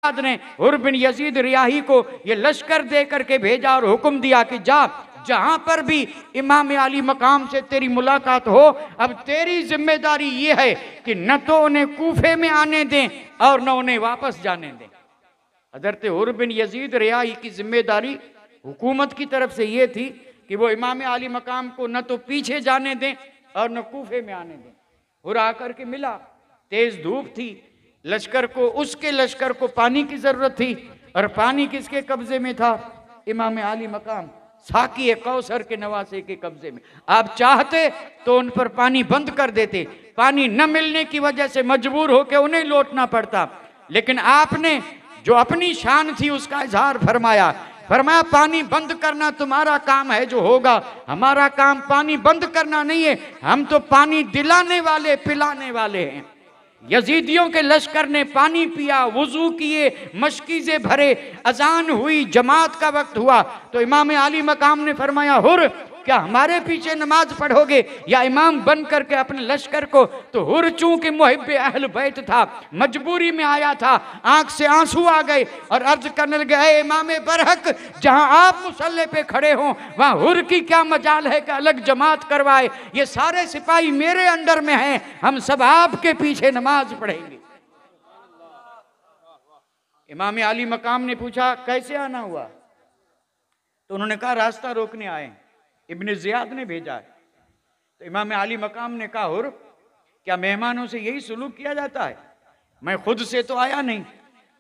ने हुर बिन यजीद रियाही को ये लश्कर दे करके भेजा और हुक्म दिया कि जा, जहां पर भी इमाम अली मकाम से तेरी मुलाकात हो, अब तेरी जिम्मेदारी ये है कि न तो उन्हें कूफे में आने दें और न उन्हें वापस जाने दें। हजरत हुर बिन यजीद रियाही की जिम्मेदारी हुकूमत की तरफ से ये थी कि वो इमाम अली मकाम को न तो पीछे जाने दें और न कूफे में आने दें। हुर आकर के मिला, तेज धूप थी, लश्कर को, उसके लश्कर को पानी की जरूरत थी, और पानी किसके कब्जे में था? इमाम अली मकाम साकी कौसर के नवासे के कब्जे में। आप चाहते तो उन पर पानी बंद कर देते, पानी न मिलने की वजह से मजबूर होकर उन्हें लौटना पड़ता, लेकिन आपने जो अपनी शान थी उसका इजहार फरमाया। फरमाया पानी बंद करना तुम्हारा काम है जो होगा, हमारा काम पानी बंद करना नहीं है, हम तो पानी दिलाने वाले, पिलाने वाले हैं। यजीदियों के लश्कर ने पानी पिया, वुजू किए, मशकीज़े भरे, अजान हुई, जमात का वक्त हुआ तो इमाम अली मकाम ने फरमाया हुर क्या हमारे पीछे नमाज पढ़ोगे या इमाम बन करके अपने लश्कर को? तो हुर चूंकि मुहिब्बे अहल बैत था, मजबूरी में आया था, आंख से आंसू आ गए और अर्ज करने लगे इमाम बरहक, जहां आप मुसल्ले पे खड़े हों वहां हुर की क्या मजाल है कि अलग जमात करवाए? ये सारे सिपाही मेरे अंडर में हैं, हम सब आपके पीछे नमाज पढ़ेंगे। इमाम अली मकाम ने पूछा कैसे आना हुआ? तो उन्होंने कहा रास्ता रोकने आए, इब्न ज़ियाद ने भेजा है। तो इमाम अली मकाम ने कहा हुर क्या मेहमानों से यही सुलूक किया जाता है? मैं खुद से तो आया नहीं,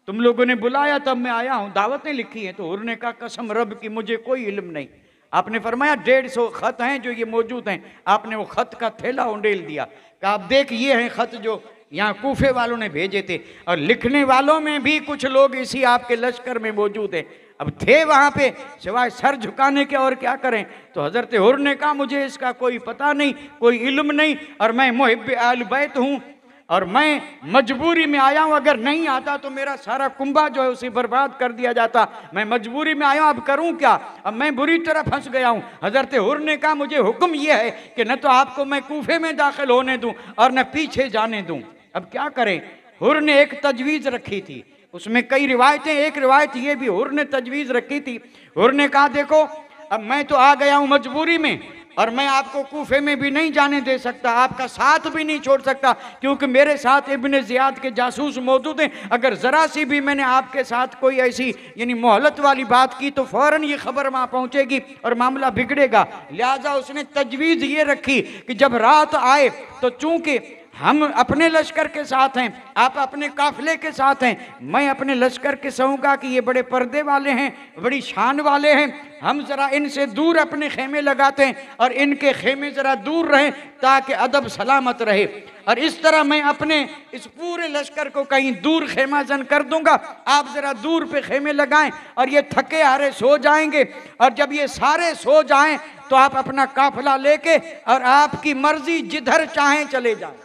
तुम लोगों ने बुलाया तब मैं आया हूं, दावतें लिखी हैं। तो हुर ने कहा कसम रब की मुझे कोई इल्म नहीं। आपने फरमाया 150 खत हैं जो ये मौजूद हैं। आपने वो खत का थैला उंडेल दिया, कहा आप देख ये हैं खत जो यहाँ कूफे वालों ने भेजे थे, और लिखने वालों में भी कुछ लोग इसी आपके लश्कर में मौजूद हैं। अब थे वहाँ पे, सिवाय सर झुकाने के और क्या करें? तो हजरत हुर ने कहा मुझे इसका कोई पता नहीं, कोई इल्म नहीं, और मैं मुहिब्बे अहल बैत हूँ और मैं मजबूरी में आया हूँ। अगर नहीं आता तो मेरा सारा कुंबा जो है उसे बर्बाद कर दिया जाता। मैं मजबूरी में आया हूँ, अब करूँ क्या? अब मैं बुरी तरह फंस गया हूँ। हजरत हुर ने कहा मुझे हुक्म यह है कि न तो आपको मैं कूफे में दाखिल होने दूँ और न पीछे जाने दूँ। अब क्या करें? हुर ने एक तजवीज़ रखी थी, उसमें कई रिवायतें, एक रिवायत ये भी हुर ने तजवीज़ रखी थी। हुर ने कहा देखो अब मैं तो आ गया हूँ मजबूरी में, और मैं आपको कूफे में भी नहीं जाने दे सकता, आपका साथ भी नहीं छोड़ सकता, क्योंकि मेरे साथ इब्न ज़ियाद के जासूस मौजूद हैं। अगर ज़रा सी भी मैंने आपके साथ कोई ऐसी यानी मोहलत वाली बात की तो फ़ौरन ये खबर वहाँ पहुँचेगी और मामला बिगड़ेगा। लिहाजा उसने तजवीज़ ये रखी कि जब रात आए तो चूँकि हम अपने लश्कर के साथ हैं, आप अपने काफिले के साथ हैं, मैं अपने लश्कर के सहूँगा कि ये बड़े पर्दे वाले हैं, बड़ी शान वाले हैं, हम ज़रा इनसे दूर अपने खेमे लगाते हैं और इनके खेमे ज़रा दूर रहें ताकि अदब सलामत रहे। और इस तरह मैं अपने इस पूरे लश्कर को कहीं दूर खेमा जन कर दूंगा, आप ज़रा दूर पे खेमे लगाएं और ये थके हारे सो जाएंगे, और जब ये सारे सो जाएं तो आप अपना काफिला लेके और आपकी मर्जी जिधर चाहें चले जाएं।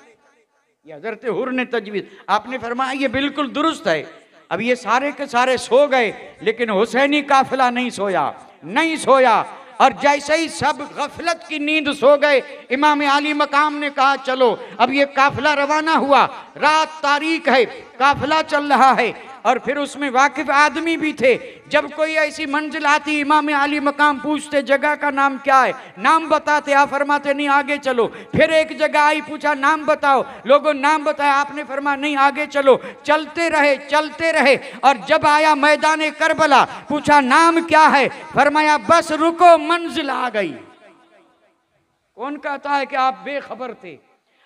ये हजरत हुर ने तजवीज़, आपने फरमाया ये बिल्कुल दुरुस्त है। अब ये सारे के सारे सो गए, लेकिन हुसैनी काफिला नहीं सोया, नहीं सोया। और जैसे ही सब गफलत की नींद सो गए, इमाम अली मकाम ने कहा चलो अब ये काफिला रवाना हुआ, रात तारीख है, काफिला चल रहा है, और फिर उसमें वाकिफ आदमी भी थे। जब कोई ऐसी मंजिल आती इमाम अली मकाम पूछते जगह का नाम क्या है, नाम बताते, आप फरमाते नहीं आगे चलो। फिर एक जगह आई, पूछा नाम बताओ, लोगों नाम बताया, आपने फरमाया नहीं आगे चलो। चलते रहे, चलते रहे, और जब आया मैदान करबला, पूछा नाम क्या है, फरमाया बस रुको मंजिल आ गई। कौन कहता है कि आप बेखबर थे?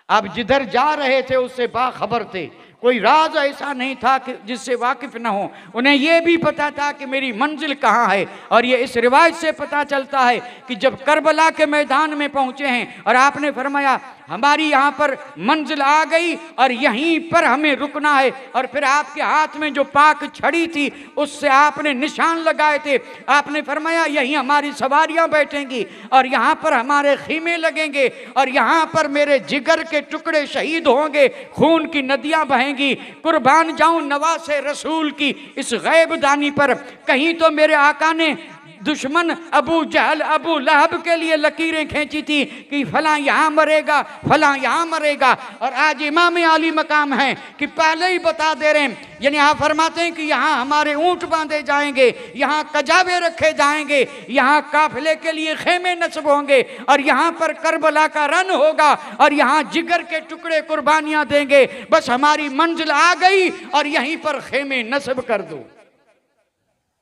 आप जिधर जा रहे थे उससे बाखबर थे। कोई राज ऐसा नहीं था कि जिससे वाकिफ न हो। उन्हें यह भी पता था कि मेरी मंजिल कहाँ है, और ये इस रिवायत से पता चलता है कि जब करबला के मैदान में पहुँचे हैं और आपने फरमाया हमारी यहाँ पर मंजिल आ गई और यहीं पर हमें रुकना है, और फिर आपके हाथ में जो पाक छड़ी थी उससे आपने निशान लगाए थे, आपने फरमाया यहीं हमारी सवारियाँ बैठेंगी और यहाँ पर हमारे खीमे लगेंगे और यहाँ पर मेरे जिगर के टुकड़े शहीद होंगे, खून की नदियाँ बहेंगी, कुर्बान जाऊँ नवासे रसूल की इस गैब दानी पर। कहीं तो मेरे आका ने दुश्मन अबू जहल अबू लहब के लिए लकीरें खींची थी कि फलां यहाँ मरेगा, फलां यहाँ मरेगा। और आज इमाम आली मकाम है कि पहले ही बता दे रहे हैं, यानी आप फरमाते हैं कि यहाँ हमारे ऊंट बांधे जाएंगे, यहाँ कजावे रखे जाएंगे, यहाँ काफिले के लिए खेमे नस्ब होंगे, और यहाँ पर करबला का रन होगा, और यहाँ जिगर के टुकड़े कुर्बानियां देंगे। बस हमारी मंजिल आ गई और यहीं पर खेमे नस्ब कर दो।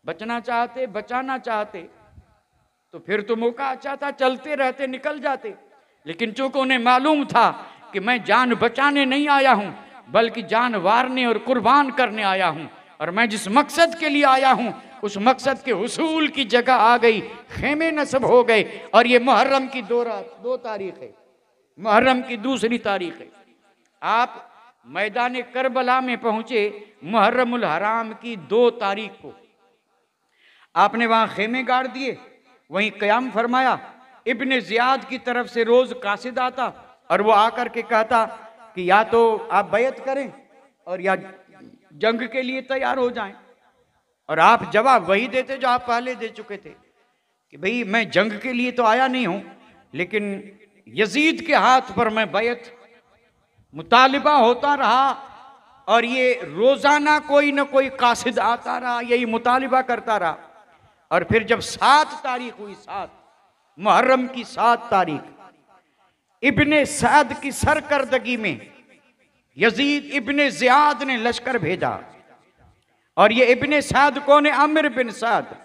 बचना चाहते, बचाना चाहते तो फिर तो मौका अच्छा था, चलते रहते, निकल जाते। लेकिन चूंकि उन्हें मालूम था कि मैं जान बचाने नहीं आया हूं, बल्कि जान वारने और कुर्बान करने आया हूं, और मैं जिस मकसद के लिए आया हूं उस मकसद के हुसूल की जगह आ गई, खेमे नस्ब हो गए। और ये मुहर्रम की 2 तारीख है, मुहर्रम की 2 तारीख है। आप मैदान करबला में पहुंचे मुहर्रमुल हराम की 2 तारीख को। आपने वहां खेमे गाड़ दिए, वहीं क़याम फरमाया। इब्ने ज़ियाद की तरफ से रोज कासिद आता और वो आकर के कहता कि या तो आप बैत करें और या जंग के लिए तैयार हो जाएं। और आप जवाब वही देते जो आप पहले दे चुके थे कि भाई मैं जंग के लिए तो आया नहीं हूं, लेकिन यजीद के हाथ पर मैं बैत, मुतालिबा होता रहा। और ये रोजाना कोई न कोई कासिद आता रहा, यही मुतालिबा करता रहा। और फिर जब 7 तारीख हुई, 7 मुहर्रम की 7 तारीख, इब्ने सअद की सरकर्दगी में यजीद इब्ने ज़ियाद ने लश्कर भेजा। और ये इब्ने सअद कौन है? आमिर बिन सअद।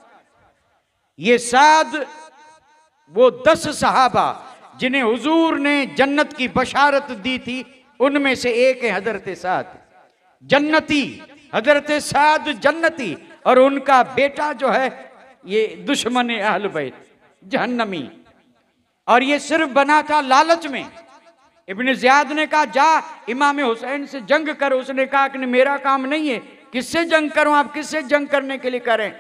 ये सअद वो 10 सहाबा जिन्हें हुजूर ने जन्नत की बशारत दी थी, उनमें से एक है हजरत सअद जन्नती, हजरत सअद जन्नती। और उनका बेटा जो है ये दुश्मन अहल बैत, जहन्नमी। और ये सिर्फ बना था लालच में। इब्ने ज़ियाद ने कहा जा इमाम हुसैन से जंग करो। उसने कहा कि मेरा काम नहीं है, किससे जंग करूं, आप किससे जंग करने के लिए करें?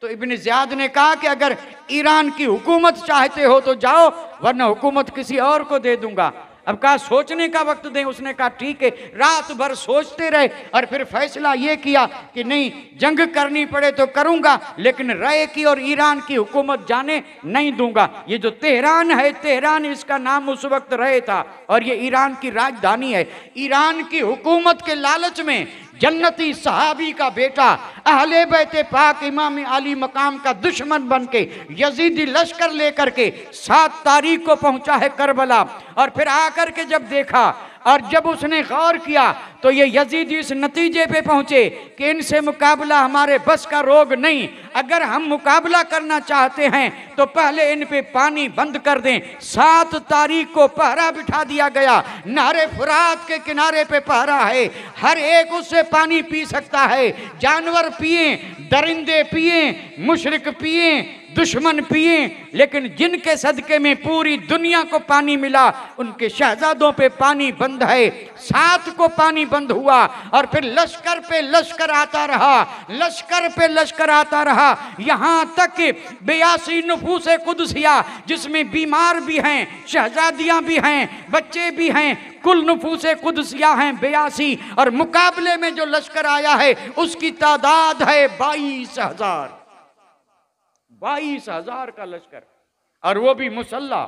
तो इब्ने ज़ियाद ने कहा कि अगर ईरान की हुकूमत चाहते हो तो जाओ, वरना हुकूमत किसी और को दे दूंगा। अब कहा सोचने का वक्त दें। उसने कहा ठीक है। रात भर सोचते रहे और फिर फैसला ये किया कि नहीं, जंग करनी पड़े तो करूंगा, लेकिन रय की और ईरान की हुकूमत जाने नहीं दूंगा। ये जो तेहरान है, तेहरान इसका नाम उस वक्त रय था और ये ईरान की राजधानी है। ईरान की हुकूमत के लालच में जन्नती सहाबी का बेटा अहले बैत पाक इमाम आली मकाम का दुश्मन बन के यजीदी लश्कर लेकर के 7 तारीख को पहुंचा है करबला। और फिर आकर के जब देखा और जब उसने गौर किया तो ये यजीदी इस नतीजे पे पहुंचे कि इनसे मुकाबला हमारे बस का रोग नहीं। अगर हम मुकाबला करना चाहते हैं तो पहले इन पे पानी बंद कर दें। 7 तारीख को पहरा बिठा दिया गया। नहरे फुरात के किनारे पे पहरा है, हर एक उससे पानी पी सकता है। जानवर पिए, दरिंदे पिए, मुशरिक पिए, दुश्मन पिए, लेकिन जिनके सदके में पूरी दुनिया को पानी मिला उनके शहजादों पे पानी बंद है। 7 को पानी बंद हुआ और फिर लश्कर पे लश्कर आता रहा, लश्कर पे लश्कर आता रहा, यहां तक 82 नुफूसे कुदसिया जिसमें बीमार भी हैं, शहजादियां भी हैं, बच्चे भी हैं, कुल नुफूसे कुदसिया हैं 82। और मुकाबले में जो लश्कर आया है उसकी तादाद है 22,000। 22,000 का लश्कर, और वो भी मुसल्ला,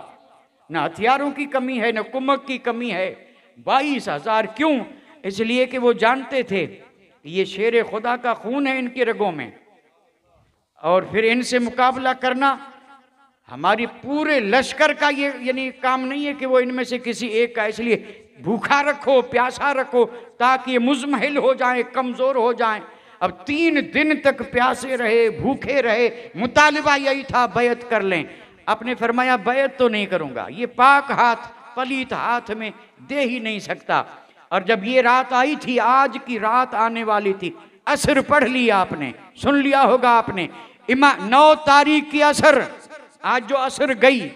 न हथियारों की कमी है न कुमक की कमी है। 22,000 क्यों? इसलिए कि वो जानते थे ये शेर खुदा का खून है इनकी रगों में, और फिर इनसे मुकाबला करना हमारी पूरे लश्कर का ये यानी काम नहीं है कि वो इनमें से किसी एक का। इसलिए भूखा रखो, प्यासा रखो ताकि ये मुजमहिल हो जाए, कमजोर हो जाए। अब 3 दिन तक प्यासे रहे, भूखे रहे, मुतालिबा यही था बैत कर लें। आपने फरमाया बैत तो नहीं करूंगा, ये पाक हाथ पलीत हाथ में दे ही नहीं सकता। और जब ये रात आई थी, आज की रात आने वाली थी, असर पढ़ लिया आपने, सुन लिया होगा आपने। 9 तारीख की असर, आज जो असर गई,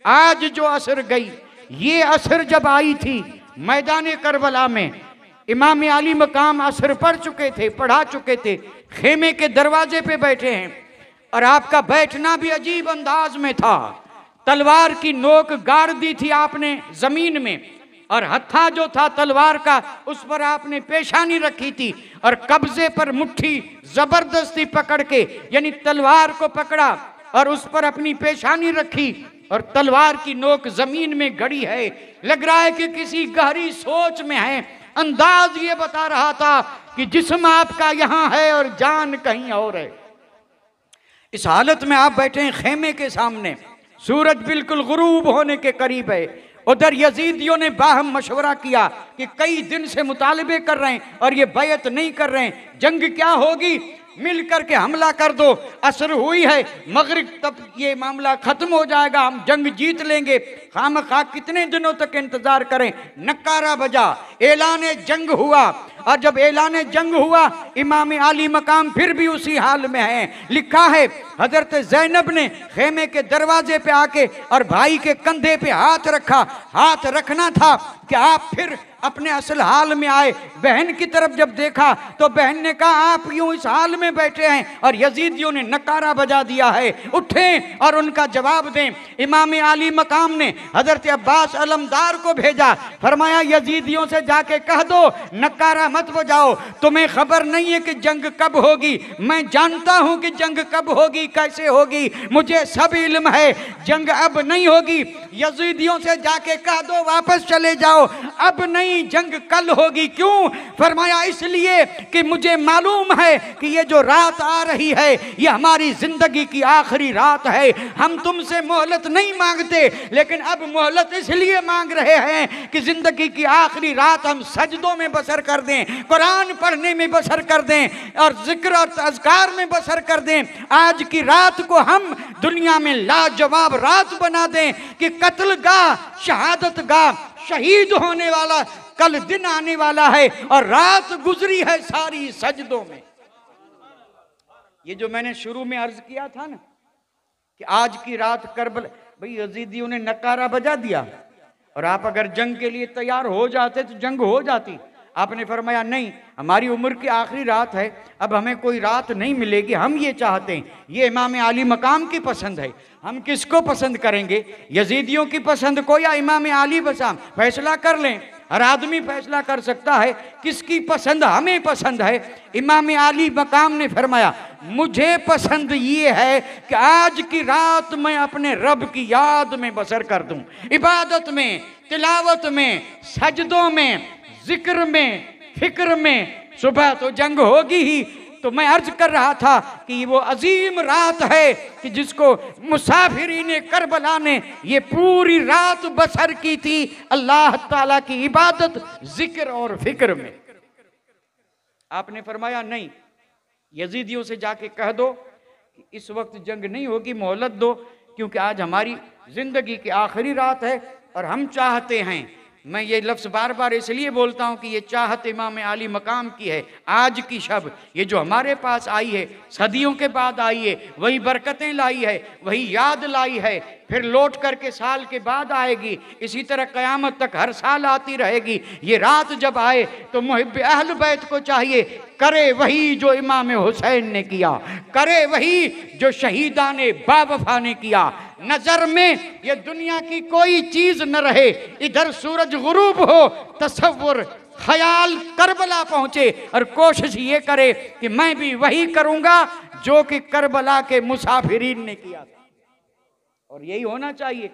आज जो असर गई, ये असर जब आई थी मैदान करबला में, इमाम आली मकाम असर पढ़ चुके थे, पढ़ा चुके थे, खेमे के दरवाजे पे बैठे हैं। और आपका बैठना भी अजीब अंदाज में था। तलवार की नोक गाड़ दी थी आपने जमीन में, और हत्था जो था तलवार का उस पर आपने पेशानी रखी थी, और कब्जे पर मुट्ठी जबरदस्ती पकड़ के यानी तलवार को पकड़ा और उस पर अपनी पेशानी रखी और तलवार की नोक जमीन में गड़ी है। लग रहा है कि किसी गहरी सोच में है। अंदाज ये बता रहा था कि जिस्म आपका यहां है और जान कहीं और है। इस हालत में आप बैठे हैं खेमे के सामने, सूरज बिल्कुल गुरूब होने के करीब है। उधर यजीदियों ने बाहम मशवरा किया कि कई दिन से मुतालिबे कर रहे हैं और ये बैत नहीं कर रहे हैं, जंग क्या होगी, मिल करके हमला कर दो। असर हुई है मगरिब तब ये मामला खत्म हो जाएगा, हम जंग जीत लेंगे। खामखा कितने दिनों तक इंतजार करें। नक्कारा बजा, ऐलान जंग हुआ। और जब ऐलान जंग हुआ, इमाम आली मकाम फिर भी उसी हाल में है। लिखा है हजरत ज़ैनब ने खेमे के दरवाजे पे आके और भाई के कंधे पे हाथ रखा। हाथ रखना था कि आप फिर अपने असल हाल में आए। बहन की तरफ जब देखा तो बहन ने कहा आप यूं इस हाल में बैठे हैं और यजीदियों ने नकारा बजा दिया है, उठें और उनका जवाब दें। इमाम आली मकाम ने हजरत अब्बास अलमदार को भेजा, फरमाया यजीदियों से जाके कह दो नकारा मत बजाओ, तुम्हें खबर नहीं है कि जंग कब होगी। मैं जानता हूं कि जंग कब होगी, कैसे होगी, मुझे सब इल्म है। जंग अब नहीं होगी, यजीदियों से जाके कह दो वापस चले जाओ, अब नहीं जंग कल होगी। क्यों? फरमाया इसलिए कि मुझे मालूम है कि ये जो रात आ रही है ये हमारी जिंदगी की आखिरी रात है। हम तुमसे मोहलत नहीं मांगते, लेकिन अब मोहलत इसलिए मांग रहे हैं कि जिंदगी की आखिरी रात हम सजदों में बसर कर दें, कुरान पढ़ने में बसर कर दें और जिक्र और अज़कार में बसर कर दें। आज की रात को हम दुनिया में लाजवाब रात बना दें कि कत्लगाह, शहादतगाह, शहीद होने वाला कल दिन आने वाला है और रात गुजरी है सारी सजदों में। ये जो मैंने शुरू में अर्ज किया था ना कि आज की रात करबला, भाई यजीदियों ने नकारा बजा दिया और आप अगर जंग के लिए तैयार हो जाते तो जंग हो जाती। आपने फरमाया नहीं, हमारी उम्र की आखिरी रात है, अब हमें कोई रात नहीं मिलेगी, हम ये चाहते हैं। ये इमाम आली मकाम की पसंद है, हम किसको पसंद करेंगे, यजीदियों की पसंद को या इमाम आली मकाम? फैसला कर लें, हर आदमी फैसला कर सकता है किसकी पसंद हमें पसंद है। इमाम आली मकाम ने फरमाया मुझे पसंद ये है कि आज की रात मैं अपने रब की याद में बसर कर दूं, इबादत में, तिलावत में, सजदों में, जिक्र में, फिक्र में। सुबह तो जंग होगी ही, तो मैं अर्ज कर रहा था कि वो अजीम रात है कि जिसको मुसाफिरीन करबला ने ये पूरी रात बसर की थी अल्लाह ताला की इबादत, जिक्र और फिक्र में। आपने फरमाया नहीं, यजीदियों से जाके कह दो कि इस वक्त जंग नहीं होगी, मोहलत दो, क्योंकि आज हमारी जिंदगी की आखिरी रात है और हम चाहते हैं, मैं ये लफ्ज़ बार बार इसलिए बोलता हूँ कि ये चाहत इमाम आली मकाम की है। आज की शब ये जो हमारे पास आई है, सदियों के बाद आई है, वही बरकतें लाई है, वही याद लाई है, फिर लौट करके साल के बाद आएगी, इसी तरह क़यामत तक हर साल आती रहेगी। ये रात जब आए तो मुहिब अहल बैत को चाहिए करे वही जो इमाम हुसैन ने किया, करे वही जो शहीदाने बावफा ने किया। नजर में ये दुनिया की कोई चीज न रहे, इधर सूरज गुरूब हो, तसव्वुर ख्याल करबला पहुंचे और कोशिश ये करे कि मैं भी वही करूंगा जो कि करबला के मुसाफिरीन ने किया था, और यही होना चाहिए।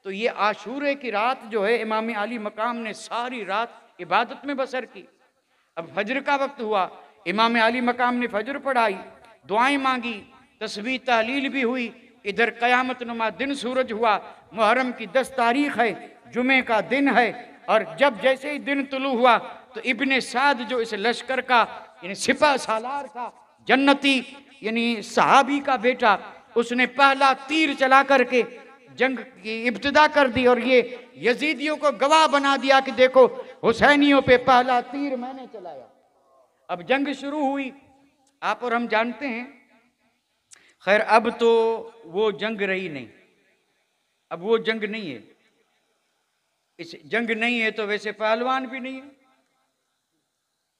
तो ये आशूरे की रात जो है, इमाम आली मकाम ने सारी रात इबादत में बसर की। अब फजर का वक्त हुआ, इमाम आली मकाम ने फजर पढ़ाई, दुआएं मांगी, तस्बीह तहलील भी हुई। इधर क़यामत नुमा दिन सूरज हुआ, मुहर्रम की 10 तारीख है, जुमे का दिन है। और जब जैसे ही दिन तुलू हुआ तो इब्ने साद जो इस लश्कर का यानी सिपा सालार था, जन्नती यानी सहाबी का बेटा, उसने पहला तीर चला करके जंग की इब्तिदा कर दी और ये यजीदियों को गवाह बना दिया कि देखो हुसैनियों पे पहला तीर मैंने चलाया। अब जंग शुरू हुई, आप और हम जानते हैं। खैर अब तो वो जंग रही नहीं, अब वो जंग नहीं है। इस जंग नहीं है तो वैसे पहलवान भी नहीं है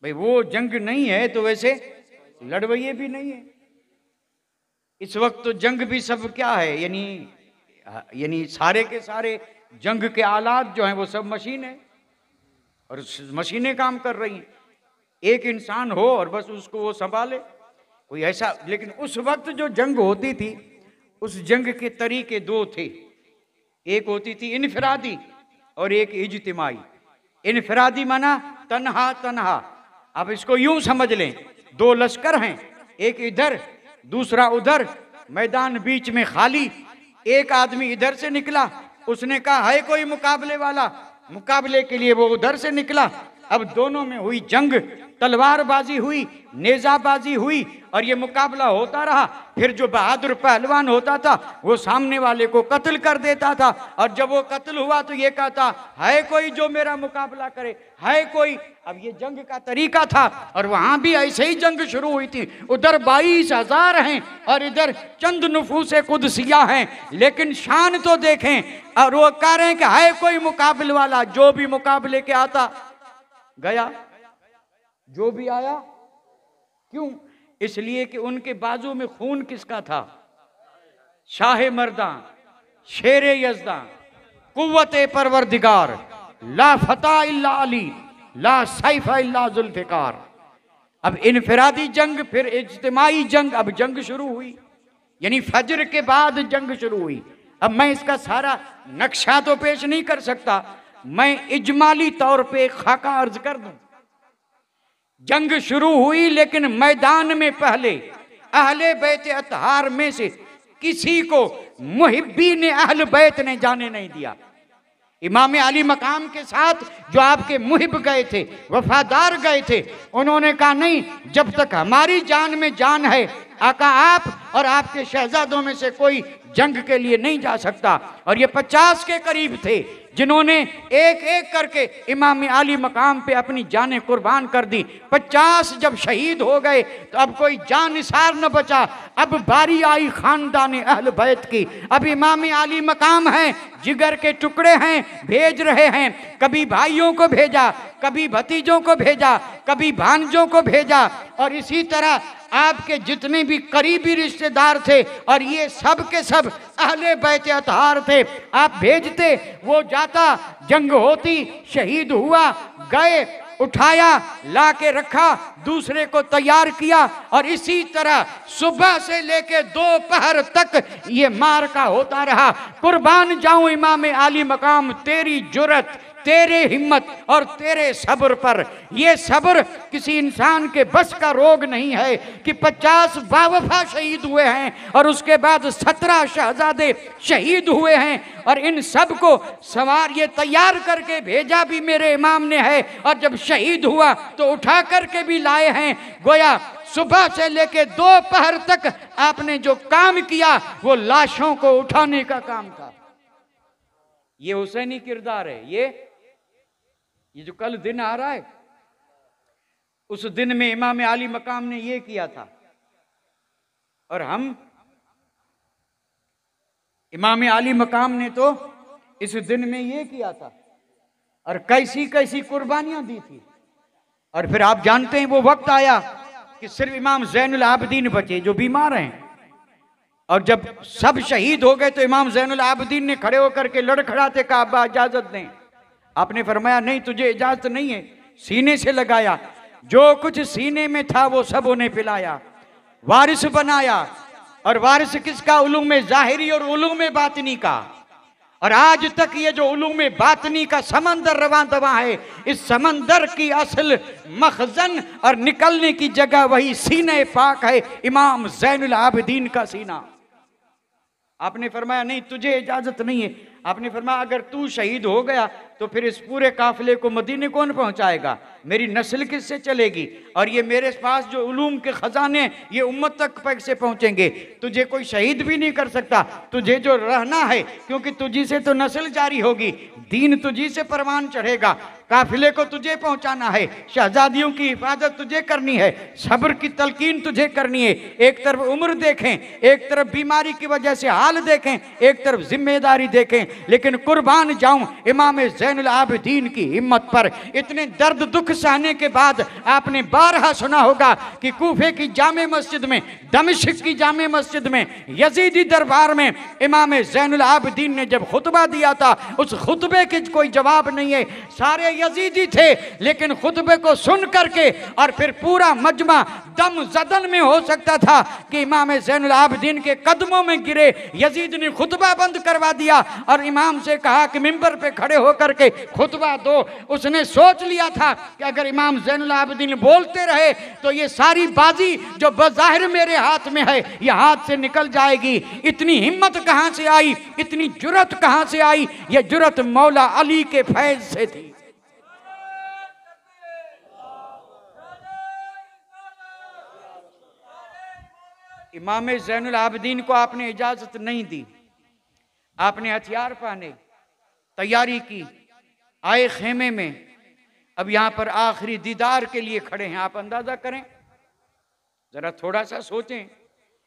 भाई, वो जंग नहीं है तो वैसे लड़वैये भी नहीं है। इस वक्त तो जंग भी सब क्या है, यानी सारे के सारे जंग के आलात जो हैं वो सब मशीन है और मशीनें काम कर रही हैं। एक इंसान हो और बस उसको वो संभाले, कोई ऐसा। लेकिन उस वक्त जो जंग होती थी उस जंग के तरीके दो थे, एक होती थी इनफरादी और एक इज्तिमाई। इनफरादी माना तन्हा तन्हा। अब इसको यूं समझ लें, दो लश्कर हैं, एक इधर दूसरा उधर, मैदान बीच में खाली। एक आदमी इधर से निकला, उसने कहा है कोई मुकाबले वाला, मुकाबले के लिए वो उधर से निकला। अब दोनों में हुई जंग, तलवारबाजी हुई, नेजाबाजी हुई और ये मुकाबला होता रहा। फिर जो बहादुर पहलवान होता था वो सामने वाले को कत्ल कर देता था, और जब वो कत्ल हुआ तो ये कहता है कोई जो मेरा मुकाबला करे, है कोई। अब ये जंग का तरीका था, और वहां भी ऐसे ही जंग शुरू हुई थी। उधर 22,000 हैं और इधर चंद नफूसे कुदसिया हैं, लेकिन शान तो देखें। और वो कह रहे हैं कि है कोई मुकाबले वाला, जो भी मुकाबले के आता गया, जो भी आया। क्यों? इसलिए कि उनके बाजू में खून किसका था? शाह मर्दां, शेरे यज़दां, कुव्वते परवरदिगार, ला फता इल्ला अली, ला सैफ इल्ला जुल्फ़िकार। अब इनफरादी जंग, फिर इज्तिमाई जंग, अब जंग शुरू हुई, यानी फजर के बाद जंग शुरू हुई। अब मैं इसका सारा नक्शा तो पेश नहीं कर सकता, मैं इजमाली तौर पे खाका अर्ज कर दूं। जंग शुरू हुई, लेकिन मैदान में पहले अहले बैत अतहार में से किसी को मुहिब्बीन अहल बैत ने जाने नहीं दिया। इमाम अली मकाम के साथ जो आपके मुहिब गए थे, वफादार गए थे, उन्होंने कहा नहीं, जब तक हमारी जान में जान है आका आप और आपके शहजादों में से कोई जंग के लिए नहीं जा सकता। और ये 50 के करीब थे जिन्होंने एक एक करके इमाम अली मकाम पे अपनी जानें कुर्बान कर दी। 50 जब शहीद हो गए तो अब कोई जान निसार न बचा। अब बारी आई खानदान अहल बैत की। अब इमाम अली मकाम हैं, जिगर के टुकड़े हैं, भेज रहे हैं। कभी भाइयों को भेजा, कभी भतीजों को भेजा, कभी भांजों को भेजा, और इसी तरह आपके जितने भी करीबी रिश्तेदार थे, और ये सब के सब अहले बैत अतहार थे, आप भेजते, वो जाता, जंग होती, शहीद हुआ, गए, उठाया, ला के रखा, दूसरे को तैयार किया, और इसी तरह सुबह से लेके दोपहर तक ये मार्का होता रहा। कुर्बान जाऊं इमाम अली मकाम तेरी जुर्रत, तेरे हिम्मत और तेरे सब्र पर। ये सब्र किसी इंसान के बस का रोग नहीं है कि 50 बावफा शहीद हुए हैं और उसके बाद 17 शहजादे शहीद हुए हैं, और इन सब को सवार ये तैयार करके भेजा भी मेरे इमाम ने है, और जब शहीद हुआ तो उठा करके भी लाए हैं। गोया सुबह से लेके दोपहर तक आपने जो काम किया वो लाशों को उठाने का काम था। ये हुसैनी किरदार है। ये जो कल दिन आ रहा है, उस दिन में इमाम अली मकाम ने ये किया था, और हम इमाम अली मकाम ने तो इस दिन में ये किया था, और कैसी कैसी कुर्बानियां दी थी। और फिर आप जानते हैं वो वक्त आया कि सिर्फ इमाम ज़ैनुल आबिदीन बचे जो बीमार हैं, और जब सब शहीद हो गए तो इमाम ज़ैनुल आबिदीन ने खड़े होकर के लड़खड़ाते कहा अब्बा इजाजत दें। आपने फरमाया नहीं, तुझे इजाजत नहीं है। सीने से लगाया, जो कुछ सीने में था वो सब उन्हें पिलाया, वारिस बनाया। और वारिस किसका? उलूम ज़ाहिरी और उलूम बातिनी का। और आज तक ये जो उलूम बातिनी का समंदर रवां दवा है, इस समंदर की असल मखजन और निकलने की जगह वही सीने पाक है, इमाम ज़ैनुल आबिदीन का सीना। आपने फरमाया नहीं, तुझे इजाजत नहीं है। आपने फरमाया अगर तू शहीद हो गया तो फिर इस पूरे काफिले को मदीने कौन पहुंचाएगा? मेरी नस्ल किससे चलेगी? और ये मेरे पास जो उलूम के खजाने ये उम्मत तक कैसे पहुंचेंगे? तुझे कोई शहीद भी नहीं कर सकता, तुझे जो रहना है, क्योंकि तुझी से तो नस्ल जारी होगी, दीन तुझी से परवान चढ़ेगा, काफिले को तुझे पहुंचाना है, शहजादियों की हिफाजत तुझे करनी है, सब्र की तलकीन तुझे करनी है। एक तरफ उम्र देखें, एक तरफ बीमारी की वजह से हाल देखें, एक तरफ जिम्मेदारी देखें, लेकिन कुर्बान जाऊं इमाम ज़ैनुल आबिदीन की हिम्मत पर। इतने दर्द दुख सहने के बाद आपने बारहा सुना होगा कि कूफे की जामे मस्जिद में, दमिश्क की जामे मस्जिद में, यजीदी दरबार में इमाम ज़ैनुल आबिदीन ने जब खुतबा दिया था, उस खुतबे के कोई जवाब नहीं है। सारे यजीदी थे, लेकिन खुतबे को सुन करके और फिर पूरा मजमा दम जदन में हो सकता था कि इमाम ज़ैनुल आबिदीन के कदमों में गिरे। यजीद ने खुतबा बंद करवा दिया और इमाम से कहा कि मिंबर पे खड़े होकर के खुतबा दो। उसने सोच लिया था कि अगर इमाम ज़ैनुल आबिदीन बोलते रहे तो ये सारी बाजी जो बज़ाहिर मेरे हाथ में है, ये हाथ से निकल जाएगी। इतनी हिम्मत कहां से आई, इतनी जुर्रत कहां से आई? ये जुर्रत मौला अली के फैज़ से थी। इमाम ज़ैनुल आबिदीन को आपने इजाजत नहीं दी, आपने हथियार पहने, तैयारी की, आए खेमे में, अब यहां पर आखिरी दीदार के लिए खड़े हैं। आप अंदाजा करें, जरा थोड़ा सा सोचें,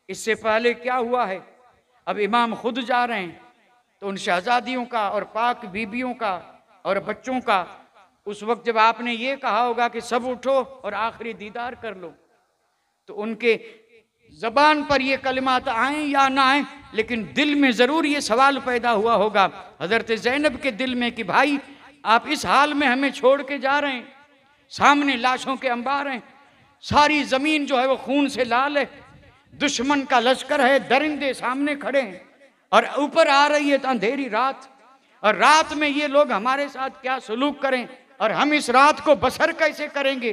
इससे पहले क्या हुआ है। अब इमाम खुद जा रहे हैं, तो उन शहजादियों का और पाक बीबियों का और बच्चों का, उस वक्त जब आपने ये कहा होगा कि सब उठो और आखिरी दीदार कर लो, तो उनके जबान पर ये कलिमात आए या ना आए, लेकिन दिल में जरूर ये सवाल पैदा हुआ होगा हजरत ज़ैनब के दिल में कि भाई आप इस हाल में हमें छोड़ के जा रहे हैं, सामने लाशों के अंबार हैं, सारी जमीन जो है वो खून से लाल है, दुश्मन का लश्कर है, दरिंदे सामने खड़े हैं और ऊपर आ रही है अंधेरी रात, और रात में ये लोग हमारे साथ क्या सलूक करें और हम इस रात को बसर कैसे करेंगे,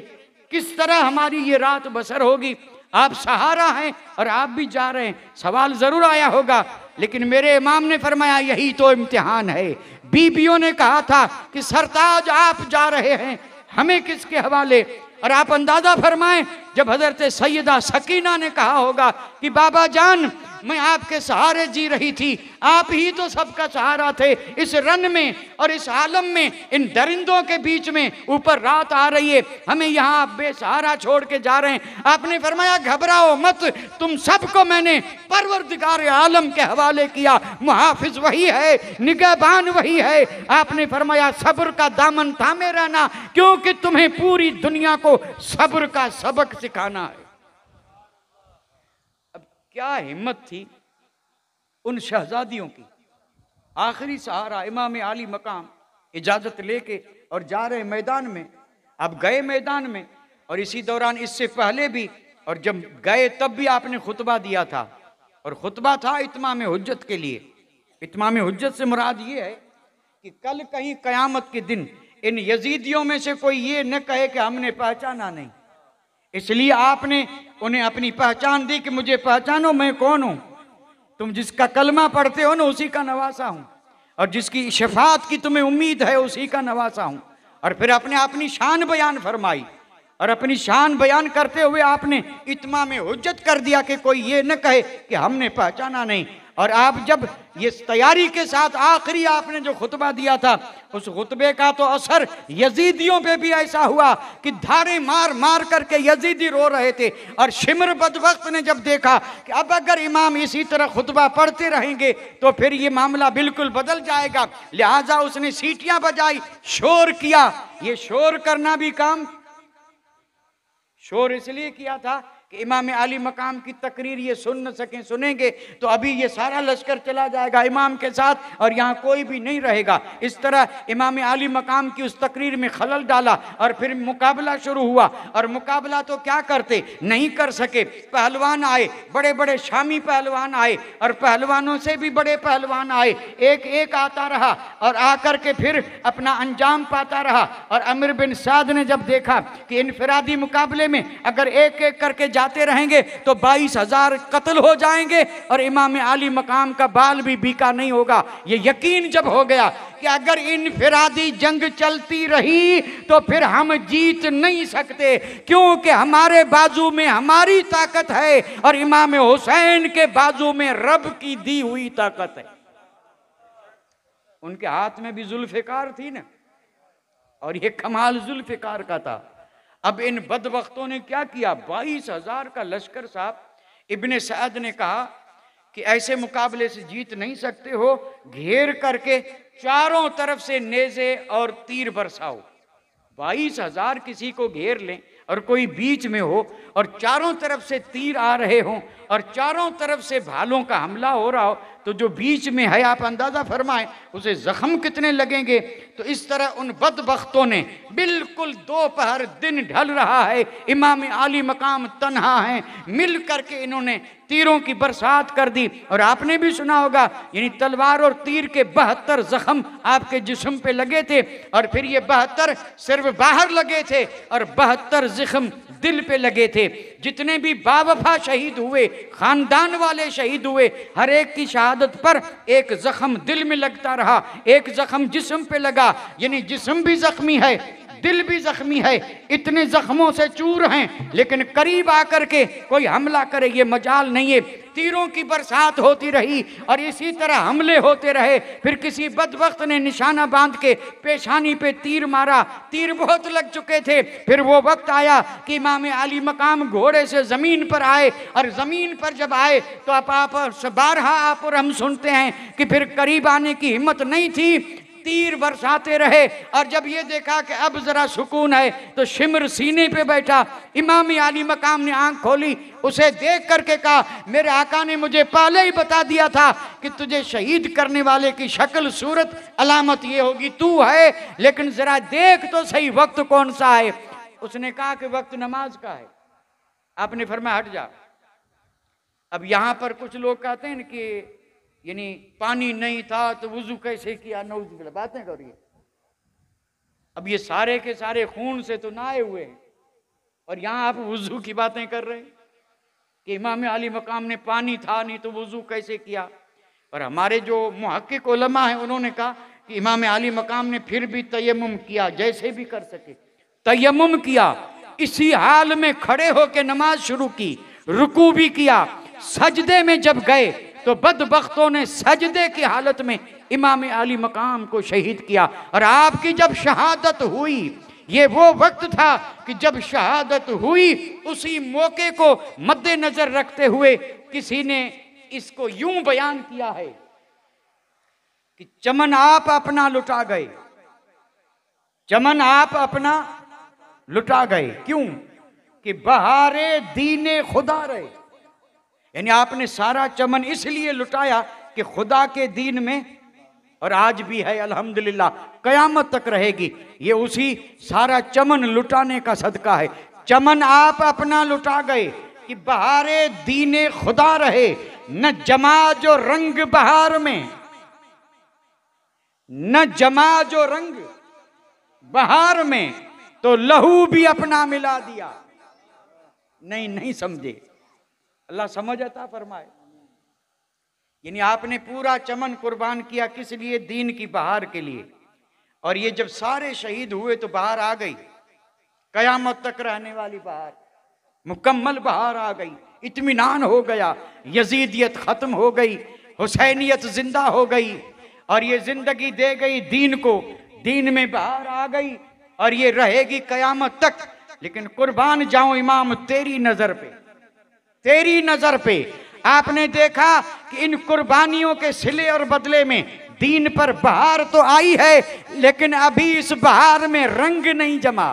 किस तरह हमारी ये रात बसर होगी। आप सहारा हैं और आप भी जा रहे हैं, सवाल जरूर आया होगा। लेकिन मेरे इमाम ने फरमाया यही तो इम्तिहान है। बीबियों ने कहा था कि सरताज आप जा रहे हैं, हमें किसके हवाले। और आप अंदाजा फरमाएं, जब हजरत सैयदा सकीना ने कहा होगा कि बाबा जान मैं आपके सहारे जी रही थी, आप ही तो सबका सहारा थे इस रन में और इस आलम में, इन दरिंदों के बीच में, ऊपर रात आ रही है, हमें यहाँ बेसहारा छोड़ के जा रहे हैं। आपने फरमाया घबराओ मत, तुम सबको मैंने परवरदिगार आलम के हवाले किया, मुहाफिज वही है, निगहबान वही है। आपने फरमाया सब्र का दामन थामे रहना, क्योंकि तुम्हें पूरी दुनिया को सब्र का सबक सिखाना है। क्या हिम्मत थी उन शहजादियों की। आखिरी सहारा इमाम आली मकाम इजाजत लेके और जा रहे मैदान में। अब गए मैदान में, और इसी दौरान इससे पहले भी, और जब गए तब भी आपने खुतबा दिया था, और खुतबा था इत्माम हुज्जत के लिए। इत्माम हुज्जत से मुराद ये है कि कल कहीं कयामत के दिन इन यजीदियों में से कोई ये न कहे कि हमने पहचाना नहीं, इसलिए आपने उन्हें अपनी पहचान दी कि मुझे पहचानो, मैं कौन हूं। तुम जिसका कलमा पढ़ते हो ना उसी का नवासा हूं, और जिसकी शफात की तुम्हें उम्मीद है उसी का नवासा हूं। और फिर आपने अपनी शान बयान फरमाई, और अपनी शान बयान करते हुए आपने इत्माम हुज्जत कर दिया कि कोई ये न कहे कि हमने पहचाना नहीं। और आप जब ये तैयारी के साथ आखिरी आपने जो खुतबा दिया था, उस खुतबे का तो असर यजीदियों पे भी ऐसा हुआ कि धारे मार मार करके यजीदी रो रहे थे। और शिमर बदबख्त ने जब देखा कि अब अगर इमाम इसी तरह खुतबा पढ़ते रहेंगे तो फिर ये मामला बिल्कुल बदल जाएगा, लिहाजा उसने सीटियां बजाई, शोर किया। ये शोर करना भी काम, शोर इसलिए किया था कि इमाम आली मकाम की तकरीर ये सुन न सकें, सुनेंगे तो अभी ये सारा लश्कर चला जाएगा इमाम के साथ और यहाँ कोई भी नहीं रहेगा। इस तरह इमाम आली मकाम की उस तकरीर में खलल डाला और फिर मुकाबला शुरू हुआ। और मुकाबला तो क्या करते, नहीं कर सके। पहलवान आए, बड़े बड़े शामी पहलवान आए, और पहलवानों से भी बड़े पहलवान आए, एक एक आता रहा और आकर के फिर अपना अंजाम पाता रहा। और अमीर बिन साद ने जब देखा कि इनफरादी मुकाबले में अगर एक एक करके जाते रहेंगे तो 22,000 कत्ल हो जाएंगे और इमाम आली मकाम का बाल भी बीका नहीं होगा। ये यकीन जब हो गया कि अगर इनफरादी जंग चलती रही तो फिर हम जीत नहीं सकते, क्योंकि हमारे बाजू में हमारी ताकत है और इमाम हुसैन के बाजू में रब की दी हुई ताकत है। उनके हाथ में भी जुल्फिकार थी ना, और ये कमाल जुल्फिकार का था। अब इन बदबख्तों ने क्या किया, 22,000 का लश्कर। साहब इब्ने सअद ने कहा कि ऐसे मुकाबले से जीत नहीं सकते हो, घेर करके चारों तरफ से नेज़े और तीर बरसाओ। 22,000 किसी को घेर लें और कोई बीच में हो और चारों तरफ से तीर आ रहे हों और चारों तरफ से भालों का हमला हो रहा हो, तो जो बीच में है आप अंदाजा फरमाएं उसे जख्म कितने लगेंगे। तो इस तरह उन बदबख्तों ने बिल्कुल दोपहर, दिन ढल रहा है, इमाम आली मकाम तन्हा है, मिल करके इन्होंने तीरों की बरसात कर दी। और आपने भी सुना होगा, यानी तलवार और तीर के 72 जख्म आपके जिस्म पे लगे थे, और फिर ये 72 सिर्फ बाहर लगे थे और 72 जख्म दिल पे लगे थे। जितने भी बावफा शहीद हुए, खानदान वाले शहीद हुए, हर एक की शहादत पर एक जख्म दिल में लगता रहा, एक जख्म जिस्म पे लगा, यानी जिस्म भी जख्मी है, दिल भी जख्मी है, इतने जख्मों से चूर हैं, लेकिन करीब आकर के कोई हमला करे ये मजाल नहीं है। तीरों की बरसात होती रही और इसी तरह हमले होते रहे। फिर किसी बदबख्त ने निशाना बांध के पेशानी पे तीर मारा, तीर बहुत लग चुके थे। फिर वो वक्त आया कि इमाम आली मकाम घोड़े से जमीन पर आए, और जमीन पर जब आए तो आप बारहा आप और हम सुनते हैं कि फिर करीब आने की हिम्मत नहीं थी, तीर बरसाते रहे। और जब ये देखा कि अब जरा सुकून है तो शिमर सीने पे बैठा। इमाम आली मकाम ने आंख खोली, उसे देख करके कहा, मेरे आका ने मुझे पहले ही बता दिया था कि तुझे शहीद करने वाले की शक्ल सूरत अलामत ये होगी, तू है, लेकिन जरा देख तो सही वक्त कौन सा है। उसने कहा कि वक्त नमाज का है। आपने फरमाया हट जा। अब यहां पर कुछ लोग कहते हैं कि यानी पानी नहीं था तो वुजू कैसे किया, नौज़ बातें करिए। अब ये सारे के सारे खून से तो नहाए हुए हैं और यहाँ आप वुजू की बातें कर रहे हैं कि इमाम आली मकाम ने पानी था नहीं तो वुजू कैसे किया। और हमारे जो मुहक्किक उलमा हैं उन्होंने कहा कि इमाम आली मकाम ने फिर भी तयम्मुम किया, जैसे भी कर सके तयम्मुम किया, इसी हाल में खड़े होकर नमाज शुरू की, रुकू भी किया। सजदे में जब गए तो बदबख्तों ने सजदे की हालत में इमाम आली मकाम को शहीद किया। और आपकी जब शहादत हुई, ये वो वक्त था कि जब शहादत हुई, उसी मौके को मद्देनजर रखते हुए किसी ने इसको यूं बयान किया है कि चमन आप अपना लुटा गए, चमन आप अपना लुटा गए। क्यों? कि बहारे दीने खुदा रहे, यानी आपने सारा चमन इसलिए लुटाया कि खुदा के दीन में, और आज भी है अल्हम्दुलिल्लाह, कयामत तक रहेगी, ये उसी सारा चमन लुटाने का सदका है। चमन आप अपना लुटा गए कि बहारे दीने खुदा रहे, न जमा जो रंग बहार में, न जमा जो रंग बहार में, तो लहू भी अपना मिला दिया। नहीं समझे, अल्लाह समझ अता फरमाए। यानी आपने पूरा चमन कुर्बान किया किस लिए? दीन की बहार के लिए। और ये जब सारे शहीद हुए तो बहार आ गई, कयामत तक रहने वाली बहार, मुकम्मल बहार आ गई, इत्मीनान हो गया, यजीदियत खत्म हो गई, हुसैनियत जिंदा हो गई, और ये जिंदगी दे गई दीन को, दीन में बहार आ गई और ये रहेगी कयामत तक। लेकिन कुर्बान जाऊं इमाम तेरी नजर पे, तेरी नजर पे। आपने देखा कि इन कुर्बानियों के सिले और बदले में दीन पर बहार तो आई है, लेकिन अभी इस बहार में रंग नहीं जमा।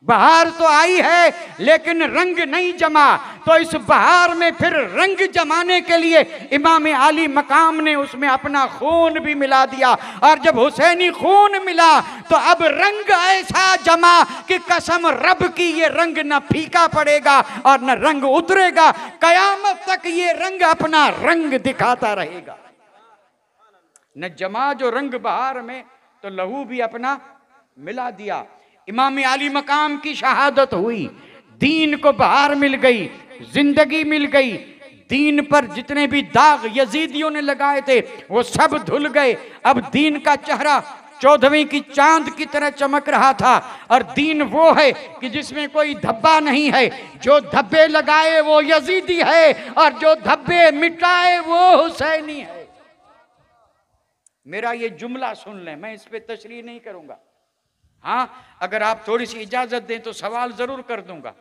बहार तो आई है लेकिन रंग नहीं जमा, तो इस बहार में फिर रंग जमाने के लिए इमाम आली मकाम ने उसमें अपना खून भी मिला दिया। और जब हुसैनी खून मिला तो अब रंग ऐसा जमा कि कसम रब की ये रंग न फीका पड़ेगा और न रंग उतरेगा, कयामत तक ये रंग अपना रंग दिखाता रहेगा। न जमा जो रंग बहार में, तो लहू भी अपना मिला दिया। इमाम आली मकाम की शहादत हुई, दीन को बहार मिल गई, जिंदगी मिल गई, दीन पर जितने भी दाग यजीदियों ने लगाए थे वो सब धुल गए। अब दीन का चेहरा 14वीं की चांद की तरह चमक रहा था। और दीन वो है कि जिसमें कोई धब्बा नहीं है, जो धब्बे लगाए वो यजीदी है और जो धब्बे मिटाए वो हुसैनी है। मेरा ये जुमला सुन लें, मैं इस पे तशरीह नहीं करूंगा। हाँ, अगर आप थोड़ी सी इजाजत दें तो सवाल जरूर कर दूंगा।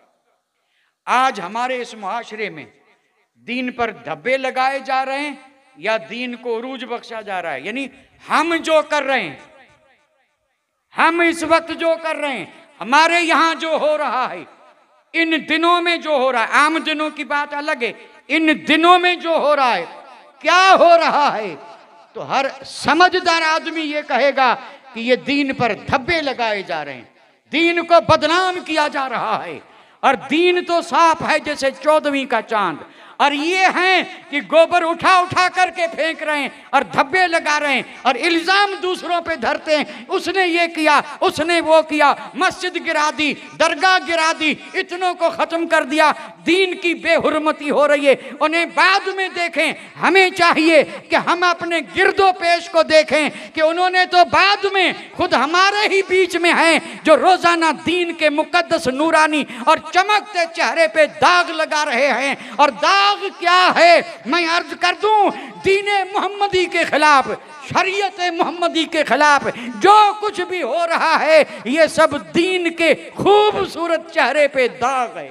आज हमारे इस मुआशरे में दीन पर धब्बे लगाए जा रहे हैं या दीन को उरूज बख्शा जा रहा है? यानी हम जो कर रहे हैं, हम इस वक्त जो कर रहे हैं, हमारे यहां जो हो रहा है, इन दिनों में जो हो रहा है, आम दिनों की बात अलग है, इन दिनों में जो हो रहा है, क्या हो रहा है, तो हर समझदार आदमी ये कहेगा कि ये दीन पर धब्बे लगाए जा रहे हैं, दीन को बदनाम किया जा रहा है। और दीन तो साफ है जैसे 14वीं का चांद, और ये हैं कि गोबर उठा उठा करके फेंक रहे हैं और धब्बे लगा रहे हैं और इल्जाम दूसरों पे धरते हैं, उसने ये किया, उसने वो किया, मस्जिद गिरा दी, दरगाह गिरा दी, इतनों को खत्म कर दिया। दीन की बेहुरमती हो रही है, उन्हें बाद में देखें। हमें चाहिए कि हम अपने गिरदो पेश को देखें कि उन्होंने तो बाद में खुद हमारे ही बीच में हैं जो रोजाना दीन के मुकद्दस नूरानी और चमकते चेहरे पे दाग लगा रहे हैं। और दाग क्या है, मैं अर्ज कर दूं, दीने मोहम्मदी के खिलाफ, शरीयत मोहम्मदी के खिलाफ जो कुछ भी हो रहा है, ये सब दीन के खूबसूरत चेहरे पे दाग है।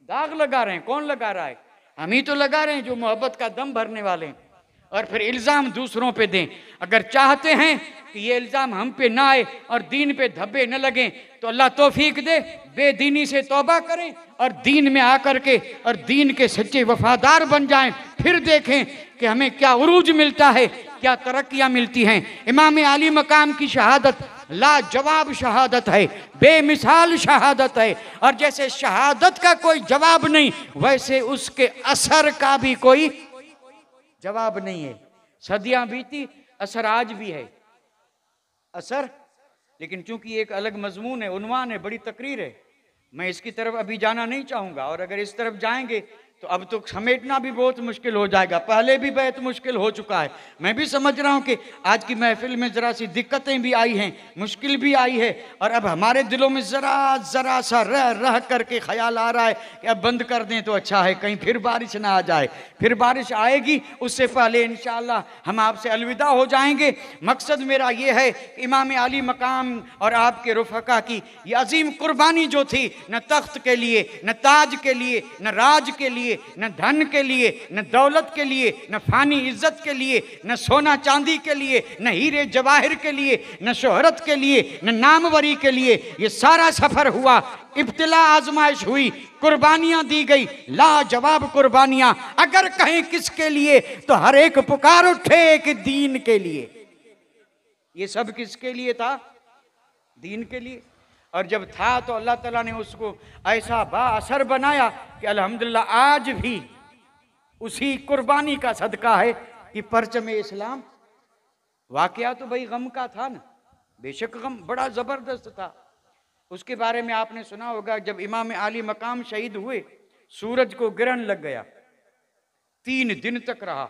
दाग लगा रहे हैं, कौन लगा रहा है? हम ही तो लगा रहे हैं जो मोहब्बत का दम भरने वाले हैं। और फिर इल्जाम दूसरों पे दें। अगर चाहते हैं कि ये इल्जाम हम पे ना आए और दीन पे धब्बे न लगें तो अल्लाह तौफीक दे, बेदीनी से तौबा करें और दीन में आकर के और दीन के सच्चे वफादार बन जाएं। फिर देखें कि हमें क्या उरूज मिलता है, क्या तरक्कियां मिलती हैं। इमाम अली मकाम की शहादत लाजवाब शहादत है, बेमिसाल शहादत है। और जैसे शहादत का कोई जवाब नहीं, वैसे उसके असर का भी कोई जवाब नहीं है। सदियां बीती, असर आज भी है। असर, लेकिन चूंकि एक अलग मजमून है, उन्वान है, बड़ी तकरीर है, मैं इसकी तरफ अभी जाना नहीं चाहूंगा। और अगर इस तरफ जाएंगे तो अब तो समेटना भी बहुत मुश्किल हो जाएगा, पहले भी बहुत मुश्किल हो चुका है। मैं भी समझ रहा हूं कि आज की महफिल में जरा सी दिक्कतें भी आई हैं, मुश्किल भी आई है, और अब हमारे दिलों में जरा सा रह रह करके ख्याल आ रहा है कि अब बंद कर दें तो अच्छा है, कहीं फिर बारिश ना आ जाए। फिर बारिश आएगी, उससे पहले इंशाअल्लाह हम आपसे अलविदा हो जाएंगे। मकसद मेरा ये है कि इमाम अली मकाम और आपके रुफका की ये अजीम कुर्बानी जो थी, न तख्त के लिए, न ताज के लिए, न राज के लिए, न धन के लिए, न दौलत के लिए, न फानी इज्जत के लिए, न सोना चांदी के लिए, न हीरे जवाहिर के लिए, न शोहरत के लिए, न नामवरी के लिए। ये सारा सफर हुआ, इब्तिला आजमाइश हुई, कुर्बानियां दी गई, लाजवाब कुर्बानियां। अगर कहें किसके लिए तो हर एक पुकार उठे कि दीन के लिए। ये सब किसके लिए था? दीन के लिए। और जब था तो अल्लाह ताला ने उसको ऐसा बाअसर बनाया कि अल्हम्दुलिल्लाह आज भी उसी कुर्बानी का सदका है कि परचम इस्लाम। वाकया तो भाई गम का था ना, बेशक गम बड़ा जबरदस्त था। उसके बारे में आपने सुना होगा, जब इमाम अली मकाम शहीद हुए, सूरज को ग्रहण लग गया, 3 दिन तक रहा,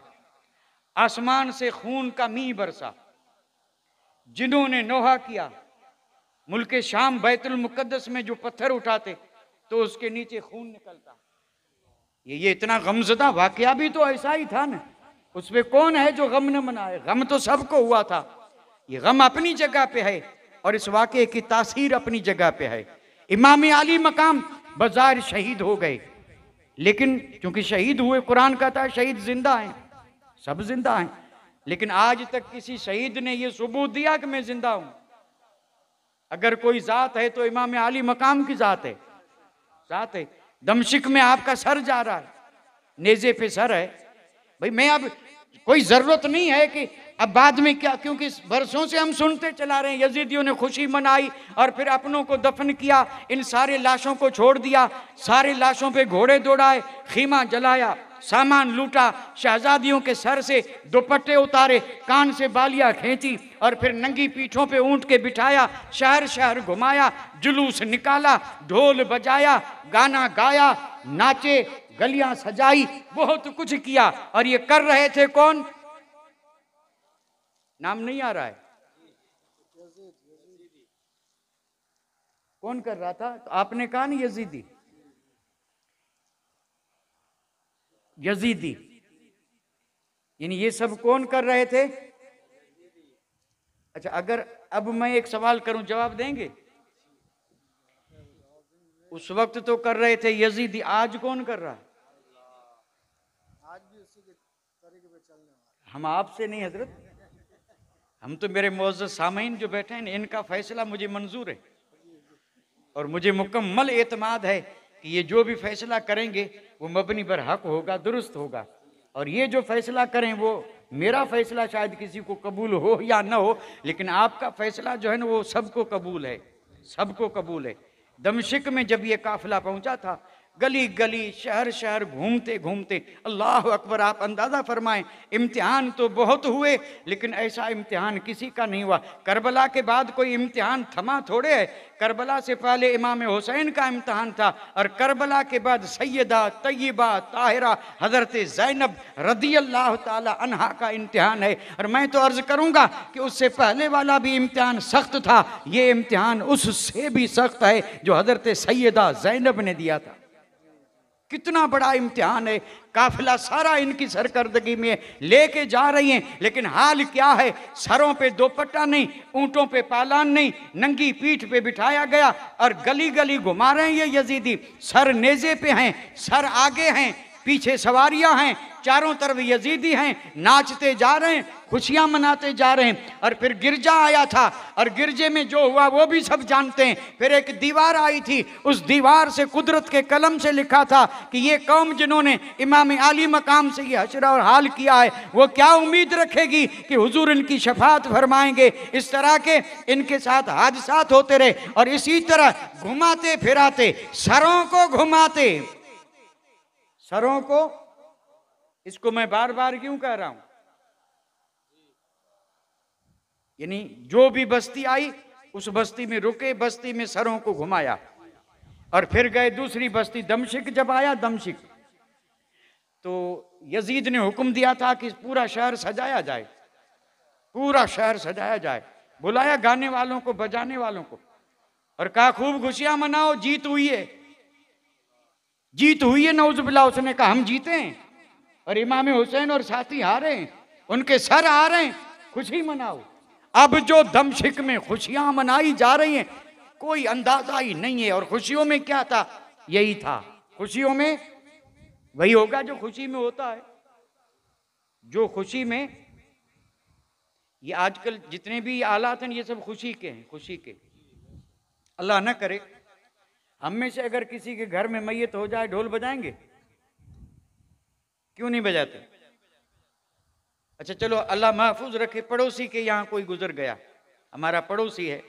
आसमान से खून का मींह बरसा, जिन्होंने नोहा किया, मुल्के शाम बैतुल मुकद्दस में जो पत्थर उठाते तो उसके नीचे खून निकलता। ये इतना गमज़दा वाकया भी तो ऐसा ही था ना, उसमें कौन है जो गम न मनाए? गम तो सबको हुआ था। ये गम अपनी जगह पे है और इस वाकये की तासीर अपनी जगह पे है। इमाम अली मकाम बाजार शहीद हो गए, लेकिन क्योंकि शहीद हुए, कुरान कहता है शहीद जिंदा हैं, सब जिंदा हैं, लेकिन आज तक किसी शहीद ने यह सबूत दिया कि मैं जिंदा हूं। अगर कोई जात है तो इमाम अली मकाम की जात है, जात है। दमश्क में आपका सर जा रहा है, नेज़े पे सर है। भाई मैं अब कोई जरूरत नहीं है कि अब बाद में क्या, क्योंकि बरसों से हम सुनते चला रहे हैं यजीदियों ने खुशी मनाई और फिर अपनों को दफन किया, इन सारे लाशों को छोड़ दिया, सारे लाशों पे घोड़े दौड़ाए, खीमा जलाया, सामान लूटा, शहजादियों के सर से दुपट्टे उतारे, कान से बालियां खींची और फिर नंगी पीठों पे ऊंट के बिठाया, शहर शहर घुमाया, जुलूस निकाला, ढोल बजाया, गाना गाया, नाचे, गलियां सजाई, बहुत कुछ किया। और ये कर रहे थे कौन? नाम नहीं आ रहा है, कौन कर रहा था? तो आपने कहा ना यजीदी, यजीदी, यानी ये सब कौन कर रहे थे? अच्छा, अगर अब मैं एक सवाल करूं, जवाब देंगे? उस वक्त तो कर रहे थे यजीदी, आज कौन कर रहा है? आज भी उसी के तरीके पे चलने वाले। हम आपसे नहीं हजरत, हम तो मेरे मुअज़्ज़ज़ सामीन जो बैठे हैं इनका फैसला मुझे मंजूर है और मुझे मुकम्मल एतमाद है कि ये जो भी फैसला करेंगे वो मबनी पर हक होगा, दुरुस्त होगा। और ये जो फैसला करें वो मेरा फैसला शायद किसी को कबूल हो या ना हो, लेकिन आपका फैसला जो है ना वो सबको कबूल है, सबको कबूल है। दमिश्क में जब ये काफिला पहुंचा था, गली गली शहर शहर घूमते घूमते, अल्लाह अकबर, आप अंदाज़ा फरमाएं, इम्तिहान तो बहुत हुए लेकिन ऐसा इम्तिहान किसी का नहीं हुआ। करबला के बाद कोई इम्तिहान थमा थोड़े है। करबला से पहले इमाम हुसैन का इम्तिहान था और करबला के बाद सैयदा तय्यबा ताहिरा हज़रत ज़ैनब रदियल्लाहु ताला अन्हा का इम्तिहान है। और मैं तो अर्ज़ करूँगा कि उससे पहले वाला भी इम्तिहान सख्त था, ये इम्तिहान उससे भी सख्त है जो हज़रत सैयदा ज़ैनब ने दिया था। कितना बड़ा इम्तिहान है। काफिला सारा इनकी सरकर्दगी में लेके जा रही हैं, लेकिन हाल क्या है, सरों पे दोपट्टा नहीं, ऊंटों पे पालान नहीं, नंगी पीठ पे बिठाया गया और गली गली घुमा रहे हैं ये यजीदी। सर नेज़े पे हैं, सर आगे हैं, पीछे सवारियां हैं, चारों तरफ यजीदी हैं, नाचते जा रहे हैं, खुशियां मनाते जा रहे हैं। और फिर गिरजा आया था और गिरजे में जो हुआ वो भी सब जानते हैं। फिर एक दीवार आई थी, उस दीवार से कुदरत के कलम से लिखा था कि ये कौम जिन्होंने इमाम आली मकाम से ये हशर और हाल किया है वो क्या उम्मीद रखेगी कि हुजूर इनकी शफात फरमाएंगे। इस तरह के इनके साथ हादसात होते रहे और इसी तरह घुमाते फिराते, सरों को घुमाते, सरों को, इसको मैं बार बार क्यों कह रहा हूं, यानी जो भी बस्ती आई उस बस्ती में रुके, बस्ती में सरों को घुमाया और फिर गए दूसरी बस्ती दमिश्क। जब आया दमिश्क तो यजीद ने हुक्म दिया था कि पूरा शहर सजाया जाए, पूरा शहर सजाया जाए। बुलाया गाने वालों को, बजाने वालों को और कहा खूब खुशियां मनाओ, जीत हुई है, जीत हुई है। नौजुबिल्लाह, उसने कहा हम जीते हैं और इमाम हुसैन और साथी हारे हैं, उनके सर आ रहे हैं, खुशी मनाओ। अब जो दमिश्क में खुशियां मनाई जा रही हैं कोई अंदाजा ही नहीं है। और खुशियों में क्या था, यही था, खुशियों में वही होगा जो खुशी में होता है। जो खुशी में, ये आजकल जितने भी आलात हैं ये सब खुशी के हैं, खुशी के। अल्लाह ना करे हम में से अगर किसी के घर में मैयत हो जाए ढोल बजाएंगे? क्यों नहीं बजाते? अच्छा चलो अल्लाह महफूज रखे, पड़ोसी के यहाँ कोई गुजर गया, हमारा पड़ोसी है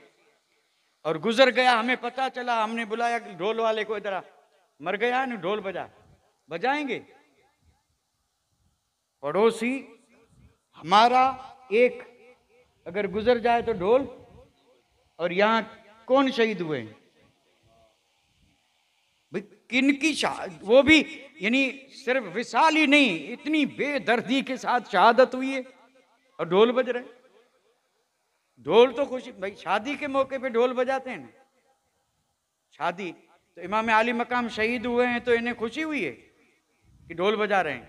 और गुजर गया, हमें पता चला, हमने बुलाया ढोल वाले को, इधर आ, मर गया है ना, ढोल बजा, बजाएंगे? पड़ोसी हमारा एक अगर गुजर जाए तो ढोल। और यहां कौन शहीद हुए हैं भाई, किनकी वो भी यानी सिर्फ विसाल ही नहीं, इतनी बेदर्दी के साथ शहादत हुई है और ढोल बज रहे। ढोल तो खुशी भाई, शादी के मौके पे ढोल बजाते हैं ना, शादी तो इमाम आली मकाम शहीद हुए हैं तो इन्हें खुशी हुई है कि ढोल बजा रहे हैं।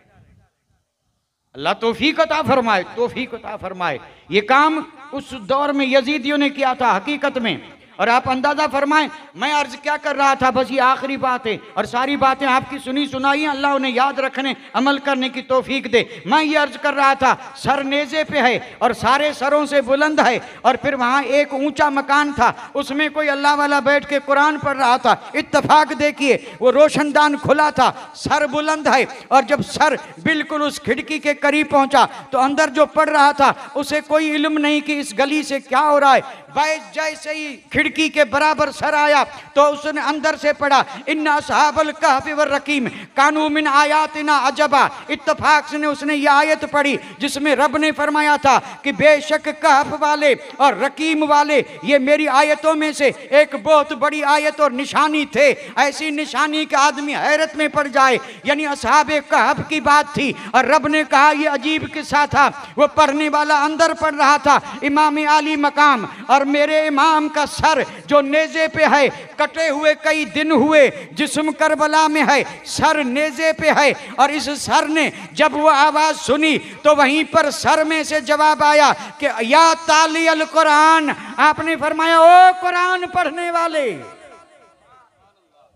अल्लाह तौफीक अता फरमाए, तौफीक अता फरमाए। ये काम उस दौर में यजीदियों ने किया था हकीकत में। और आप अंदाजा फरमाएं, मैं अर्ज क्या कर रहा था, बस ये आखिरी बात है और सारी बातें आपकी सुनी सुनाई हैं, अल्लाह उन्हें याद रखने अमल करने की तौफीक दे। मैं ये अर्ज कर रहा था, सर नेज़े पे है और सारे सरों से बुलंद है और फिर वहाँ एक ऊंचा मकान था, उसमें कोई अल्लाह वाला बैठ के कुरान पढ़ रहा था। इत्तफाक देखिए वो रोशनदान खुला था, सर बुलंद है और जब सर बिल्कुल उस खिड़की के करीब पहुंचा तो अंदर जो पढ़ रहा था उसे कोई इल्म नहीं कि इस गली से क्या हो रहा है। जैसे ही खिड़की के बराबर सर आया तो उसने अंदर से पढ़ा, इन्ना असहाबल कहफ़ वर रकीम कानू मिन आयातिना अजबा। इत्तफाक से उसने ये आयत पढ़ी जिसमें रब ने फरमाया था कि बेशक कहफ़ वाले और रकीम वाले ये मेरी आयतों में से एक बहुत बड़ी आयत और निशानी थे। ऐसी निशानी के आदमी हैरत में पड़ जाए, यानी असहाबे कहफ़ की बात थी। और रब ने कहा ये अजीब किस्सा था, वो पढ़ने वाला अंदर पढ़ रहा था इमाम आली मकाम और मेरे इमाम का सर जो नेज़े पे है, कटे हुए कई दिन हुए, जिस्म करबला में है, सर नेज़े पे है। और इस सर ने जब वो आवाज सुनी तो वहीं पर सर में से जवाब आया कि या ताली अल कुरान। आपने फरमाया ओ कुरान पढ़ने वाले,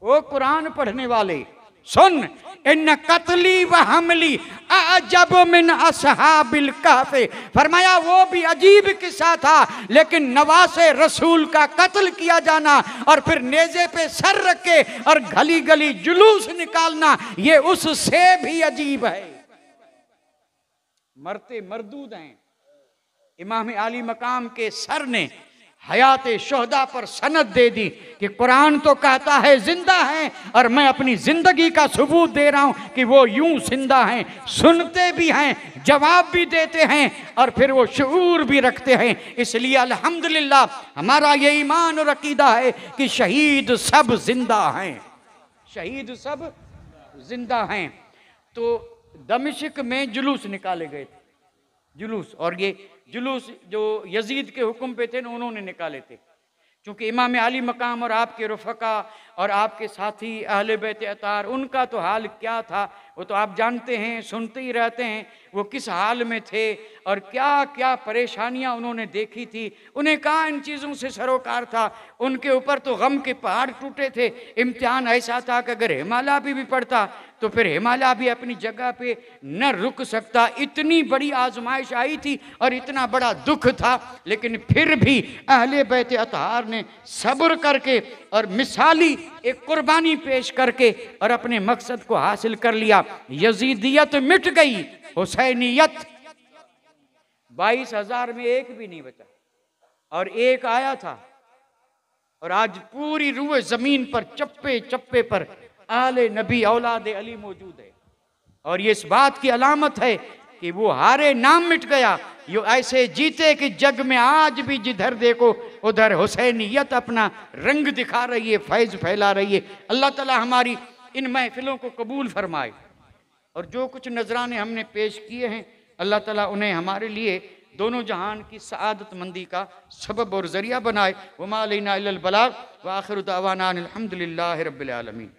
ओ कुरान पढ़ने वाले सुन, इन कतली व हमली अजब मिन असहाबिल कहफ, फरमाया वो भी अजीब किस्सा था, लेकिन नवासे रसूल का कत्ल किया जाना और फिर नेज़े पे सर रख के और गली गली जुलूस निकालना, ये उससे भी अजीब है। मरते मरदूद हैं। इमाम आली मकाम के सर ने हयात शोहदा पर सनद दे दी कि कुरान तो कहता है जिंदा हैं, और मैं अपनी जिंदगी का सबूत दे रहा हूं कि वो यूं जिंदा हैं, सुनते भी हैं, जवाब भी देते हैं, और फिर वो शऊर भी रखते हैं। इसलिए अल्हम्दुलिल्लाह हमारा ये ईमान और अकीदा है कि शहीद सब जिंदा हैं, शहीद सब जिंदा हैं। तो दमिश्क में जुलूस निकाले गए थे, जुलूस, और ये जुलूस जो यजीद के हुक्म पे थे ना, उन्होंने निकाले थे। क्योंकि इमाम आली मकाम और आपके रफ़का और आपके साथी अहले बैत अतार, उनका तो हाल क्या था वो तो आप जानते हैं, सुनते ही रहते हैं, वो किस हाल में थे और क्या क्या परेशानियां उन्होंने देखी थी। उन्हें कहाँ इन चीज़ों से सरोकार था। उनके ऊपर तो गम के पहाड़ टूटे थे। इम्तिहान ऐसा था कि अगर हिमालय भी पड़ता तो फिर हिमालय भी अपनी जगह पे न रुक सकता। इतनी बड़ी आजमाइश आई थी और इतना बड़ा दुख था, लेकिन फिर भी अहले बैत अतार ने सब्र करके और मिसाली एक कुर्बानी पेश करके और अपने मकसद को हासिल कर लिया। यजीदियत मिट गई, हुसैनियत 22,000 में एक भी नहीं बचा, और एक आया था। और आज पूरी रूए जमीन पर चप्पे चप्पे पर आले नबी औलाद अली मौजूद है, और ये इस बात की अलामत है कि वो हारे नाम मिट गया। यो ऐसे जीते कि जग में आज भी जिधर देखो उधर हुसैनियत अपना रंग दिखा रही है, फैज़ फैला रही है। अल्लाह ताला हमारी इन महफिलों को कबूल फरमाए, और जो कुछ नजराने हमने पेश किए हैं अल्लाह ताला उन्हें हमारे लिए दोनों जहान की सआदतमंदी का सबब और ज़रिया बनाए। वमा अलैना इल्लल बलाग व आखिरु दावाना अनिल हम्दुलिल्लाहि रब्बिल आलमीन।